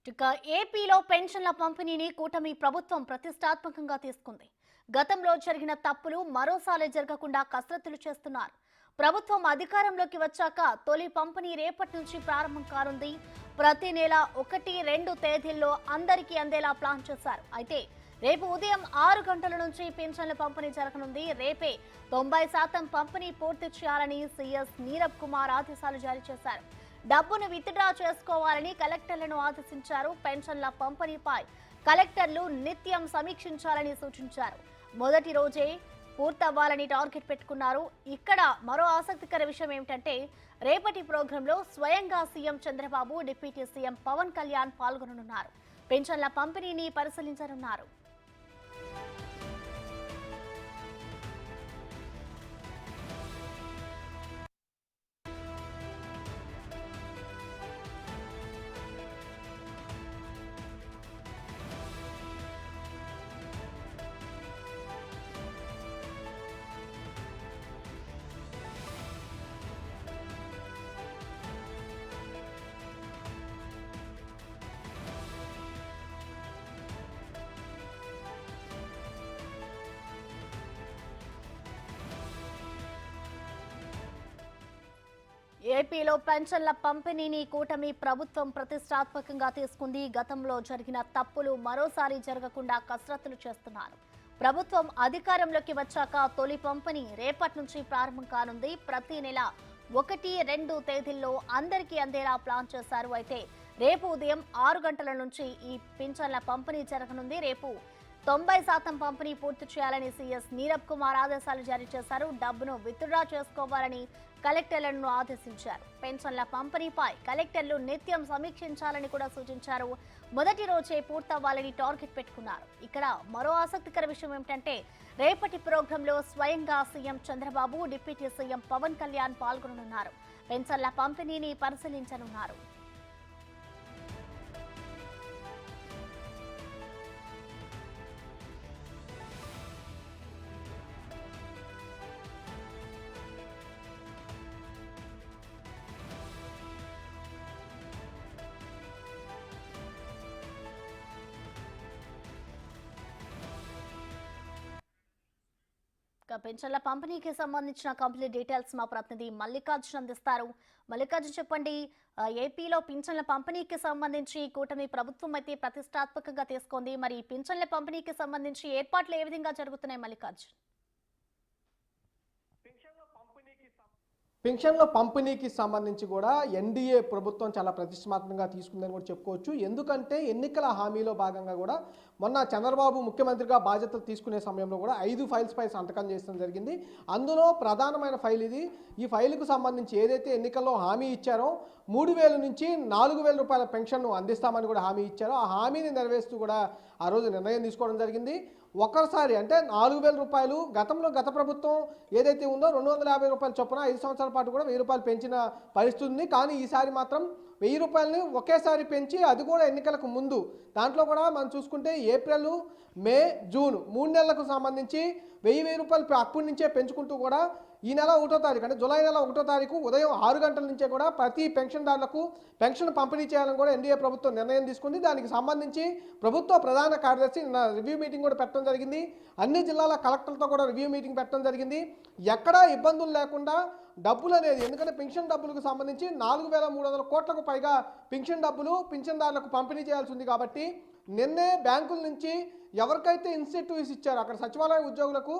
ఇక ఏపీలో పెన్షన్ల పంపిణీని కూటమి ప్రభుత్వం ప్రతిష్టాత్మకంగా తీసుకుంది. గతంలో జరిగిన తప్పులు మరోసారి జరగకుండా కసరత్తులు చేస్తున్నారు. ప్రభుత్వం అధికారంలోకి వచ్చాక తొలి పంపిణీ రేపటి నుంచి ప్రారంభం కానుంది. ప్రతి నెల 1-2 తేదీల్లో అందరికీ అందేలా ప్లాన్ చేశారు. అయితే రేపు ఉదయం 6 గంటల నుంచి పెన్షన్ల పంపిణీ జరగనుంది. రేపే 90% పంపిణీ పూర్తి చేయాలని సీఎస్ నీరబ్ కుమార్ ఆదేశాలు జారీ చేశారు. డబ్బును విత్డ్రా చేసుకోవాలని కలెక్టర్లను ఆదేశించారు. పెన్షన్ల పంపిణీపై కలెక్టర్లు నిత్యం సమీక్షించాలని సూచించారు. మొదటి రోజే పూర్తవ్వాలని టార్గెట్ పెట్టుకున్నారు. ఇక్కడ మరో ఆసక్తికర విషయం ఏమిటంటే రేపటి ప్రోగ్రాంలో స్వయంగా CM Chandrababu, deputy CM Pawan Kalyan పాల్గొననున్నారు. పెన్షన్ల పంపిణీని పరిశీలించనున్నారు. ఏపీలో పెన్షన్ల పంపిణీని కూటమి ప్రభుత్వం ప్రతిష్టాత్మకంగా తీసుకుంది. గతంలో జరిగిన తప్పులు మరోసారి జరగకుండా కసరత్తులు చేస్తున్నారు. ప్రభుత్వం అధికారంలోకి వచ్చాక తొలి పంపిణీ రేపటి నుంచి ప్రారంభం కానుంది. ప్రతి నెల 1-2 తేదీల్లో అందరికీ అందేలా ప్లాన్ చేశారు. అయితే రేపు ఉదయం 6 గంటల నుంచి ఈ పింఛన్ల పంపిణీ జరగనుంది. రేపు 90% పంపిణీ పూర్తి చేయాలని సీఎస్ నీరబ్ కుమార్ ఆదేశాలు జారీ చేశారు. డబ్బును విత్డ్రా చేసుకోవాలని కలెక్టర్లను ఆదేశించారు. పెన్షన్ల పంపిణీపై కలెక్టర్లు నిత్యం సమీక్షించాలని కూడా సూచించారు. మొదటి రోజే పూర్తవ్వాలని టార్గెట్ పెట్టుకున్నారు. ఇక్కడ మరో ఆసక్తికర విషయం ఏమిటంటే రేపటి ప్రోగ్రాంలో స్వయంగా CM Chandrababu, deputy CM Pawan Kalyan పాల్గొననున్నారు. పెన్షన్ల పంపిణీని పరిశీలించనున్నారు. పెన్షన్ల పంపిణీకి సంబంధించిన కంప్లీట్ డీటెయిల్స్ మా ప్రతినిధి మల్లికార్జున్ అందిస్తారు. మల్లికార్జున్, చెప్పండి, ఏపీలో పింఛన్ల పంపిణీకి సంబంధించి కూటమి ప్రభుత్వం అయితే ప్రతిష్టాత్మకంగా తీసుకుంది. మరి పింఛన్ల పంపిణీకి సంబంధించి ఏర్పాట్లు ఏ విధంగా జరుగుతున్నాయి మల్లికార్జున్? పెన్షన్ల పంపిణీకి సంబంధించి కూడా ఎన్డీఏ ప్రభుత్వం చాలా ప్రతిష్టాత్మకంగా తీసుకుందని కూడా చెప్పుకోవచ్చు. ఎందుకంటే ఎన్నికల హామీలో భాగంగా కూడా మొన్న చంద్రబాబు ముఖ్యమంత్రిగా బాధ్యతలు తీసుకునే సమయంలో కూడా 5 ఫైల్స్పై సంతకం చేయడం జరిగింది. అందులో ప్రధానమైన ఫైల్ ఇది. ఈ ఫైలుకు సంబంధించి ఏదైతే ఎన్నికల్లో హామీ ఇచ్చారో 3,000 నుంచి 4,000 రూపాయల పెన్షన్ను అందిస్తామని కూడా హామీ ఇచ్చారో ఆ హామీని నెరవేరుస్తూ కూడా ఆ రోజు నిర్ణయం తీసుకోవడం జరిగింది. ఒక్కసారి అంటే 4,000 రూపాయలు గత ప్రభుత్వం ఏదైతే ఉందో 250 రూపాయల చొప్పున 5 సంవత్సరాల పాటు కూడా 1,000 రూపాయలు పెంచిన పరిస్థితి ఉంది. కానీ ఈసారి మాత్రం 1,000 రూపాయలని ఒకేసారి పెంచి, అది కూడా ఎన్నికలకు ముందు. దాంట్లో కూడా మనం చూసుకుంటే ఏప్రిల్, మే, జూన్ 3 నెలలకు సంబంధించి 1,000 రూపాయలు అప్పటి నుంచే పెంచుకుంటూ కూడా ఈ నెల 1వ తారీఖు అంటే జూలై నెల 1వ తారీఖు ఉదయం 6 గంటల నుంచే కూడా ప్రతి పెన్షన్దారులకు పెన్షన్ పంపిణీ చేయాలని కూడా ఎన్డీఏ ప్రభుత్వం నిర్ణయం తీసుకుంది. దానికి సంబంధించి ప్రభుత్వ ప్రధాన కార్యదర్శి రివ్యూ మీటింగ్ కూడా పెట్టడం జరిగింది. అన్ని జిల్లాల కలెక్టర్లతో కూడా రివ్యూ మీటింగ్ పెట్టడం జరిగింది. ఎక్కడా ఇబ్బందులు లేకుండా డబ్బులు అనేది, ఎందుకంటే పెన్షన్ డబ్బులకు సంబంధించి 4,300 కోట్లకు పైగా పెన్షన్ డబ్బులు పింఛన్దారులకు పంపిణీ చేయాల్సి ఉంది. కాబట్టి నిన్నే బ్యాంకుల నుంచి ఎవరికైతే ఇన్సెంటివ్స్ ఇచ్చారో, అక్కడ సచివాలయ ఉద్యోగులకు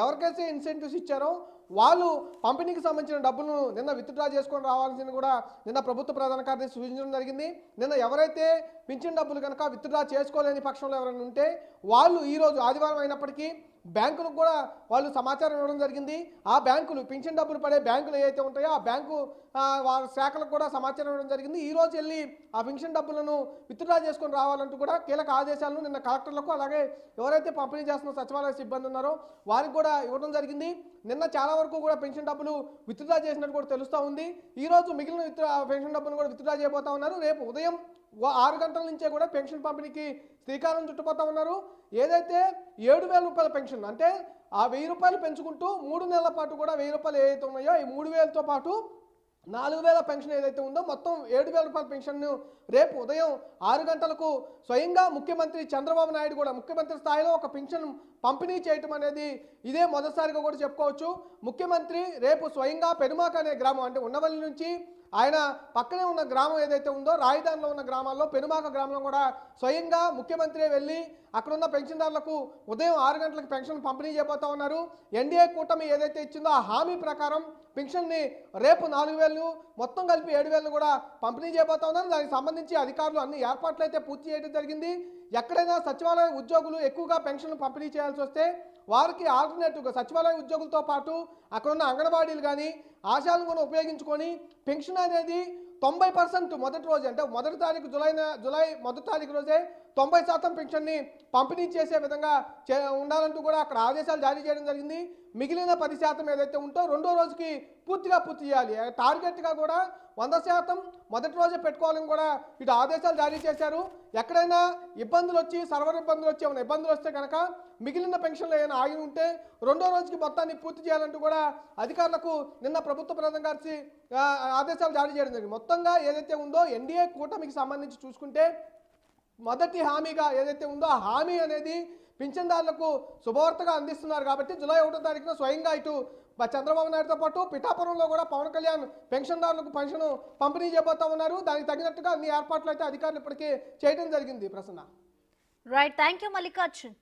ఎవరికైతే ఇన్సెంటివ్స్ ఇచ్చారో వాళ్ళు పంపిణీకి సంబంధించిన డబ్బులను నిన్న విత్డ్రా చేసుకొని రావాల్సింది కూడా నిన్న ప్రభుత్వ ప్రధాన కార్యదర్శి సూచించడం జరిగింది. నిన్న ఎవరైతే పింఛన్ డబ్బులు కనుక విత్డ్రా చేసుకోలేని పక్షంలో ఎవరైనా ఉంటే వాళ్ళు ఈరోజు ఆదివారం అయినప్పటికీ బ్యాంకులకు కూడా వాళ్ళు సమాచారం ఇవ్వడం జరిగింది. ఆ బ్యాంకులు పింఛన్ డబ్బులు పడే బ్యాంకులు ఏవైతే ఉంటాయో ఆ బ్యాంకు వారి శాఖలకు కూడా సమాచారం ఇవ్వడం జరిగింది. ఈరోజు వెళ్ళి ఆ పింఛన్ డబ్బులను విత్డ్రా చేసుకొని రావాలంటూ కూడా కీలక ఆదేశాలను నిన్న కలెక్టర్లకు, అలాగే ఎవరైతే పంపిణీ చేస్తున్న సచివాలయ సిబ్బంది ఉన్నారో వారికి కూడా ఇవ్వడం జరిగింది. నిన్న చాలా వరకు కూడా పెన్షన్ డబ్బులు విత్డ్రా చేసినట్టు కూడా తెలుస్తూ ఉంది. ఈరోజు మిగిలిన పెన్షన్ డబ్బులు కూడా విత్డ్రా చేయబోతా ఉన్నారు. రేపు ఉదయం 6 గంటల నుంచే కూడా పెన్షన్ పంపిణీకి శ్రీకారం చుట్టుపోతా ఉన్నారు. ఏదైతే 7,000 రూపాయల పెన్షన్ అంటే ఆ 1,000 రూపాయలు పెంచుకుంటూ 3 నెలల పాటు కూడా 1,000 రూపాయలు ఏవైతే ఉన్నాయో ఈ 3,000తో పాటు 4000 పెన్షన్ ఏదైతే ఉందో మొత్తం 7000 రూపాయల పెన్షన్ను రేపు ఉదయం 6 గంటలకు స్వయంగా ముఖ్యమంత్రి చంద్రబాబు నాయుడు కూడా ముఖ్యమంత్రి స్థాయిలో ఒక పెన్షన్ పంపిణీ చేయటం అనేది ఇదే మొదటిసారిగా కూడా చెప్పుకోవచ్చు. ముఖ్యమంత్రి రేపు స్వయంగా పెనుమాక అనే గ్రామం అంటే ఉండవల్లి నుంచి ఆయన పక్కనే ఉన్న గ్రామం ఏదైతే ఉందో రాజధానిలో ఉన్న గ్రామాల్లో పెనుమాక గ్రామంలో కూడా స్వయంగా ముఖ్యమంత్రి వెళ్ళి అక్కడున్న పెన్షన్దారులకు ఉదయం 6 గంటలకు పెన్షన్ పంపిణీ చేయబోతా ఉన్నారు. ఎన్డీఏ కూటమి ఏదైతే ఇచ్చిందో ఆ హామీ ప్రకారం పెన్షన్ని రేపు 4000 మొత్తం కలిపి 7000 కూడా పంపిణీ చేయబోతా ఉన్నారు. దానికి సంబంధించి అధికారులు అన్ని ఏర్పాట్లు అయితే పూర్తి చేయడం జరిగింది. ఎక్కడైనా సచివాలయ ఉద్యోగులు ఎక్కువగా పెన్షన్లు పంపిణీ చేయాల్సి వస్తే వారికి ఆల్టర్నేటివ్గా సచివాలయ ఉద్యోగులతో పాటు అక్కడున్న అంగన్వాడీలు కానీ ఆశాలను కూడా ఉపయోగించుకొని పెన్షన్ అనేది 90% మొదటి రోజు అంటే మొదటి తారీఖు జూలై మొదటి తారీఖు రోజే 90% పెన్షన్ని పంపిణీ చేసే విధంగా ఉండాలంటూ కూడా అక్కడ ఆదేశాలు జారీ చేయడం జరిగింది. మిగిలిన 10% ఏదైతే ఉంటో రెండో రోజుకి పూర్తి చేయాలి. టార్గెట్గా కూడా 100% మొదటి రోజే పెట్టుకోవాలని కూడా ఇటు ఆదేశాలు జారీ చేశారు. ఎక్కడైనా ఇబ్బందులు వచ్చి సర్వర్ ఇబ్బందులు వచ్చి ఏమైనా ఇబ్బందులు వస్తే కనుక మిగిలిన పెన్షన్లు ఏమైనా ఆగి ఉంటే రెండో రోజుకి మొత్తాన్ని పూర్తి చేయాలంటూ కూడా అధికారులకు నిన్న ప్రభుత్వ ప్రధాన కార్యదర్శి ఆదేశాలు జారీ చేయడం జరిగింది. మొత్తంగా ఏదైతే ఉందో ఎన్డీఏ కూటమికి సంబంధించి చూసుకుంటే మొదటి హామీగా ఏదైతే ఉందో ఆ హామీ అనేది పింఛన్దారులకు శుభవార్తగా అందిస్తున్నారు. కాబట్టి జూలై 1వ తారీఖున స్వయంగా ఇటు చంద్రబాబు నాయుడుతో పాటు పిఠాపురంలో కూడా పవన్ కళ్యాణ్ పెన్షన్దారులకు పెన్షన్ పంపిణీ చేయబోతా ఉన్నారు. దానికి తగినట్టుగా అన్ని ఏర్పాట్లు అయితే అధికారులు ఇప్పటికే చేయడం జరిగింది. Prasanna. Right, thank you Mallikarjun.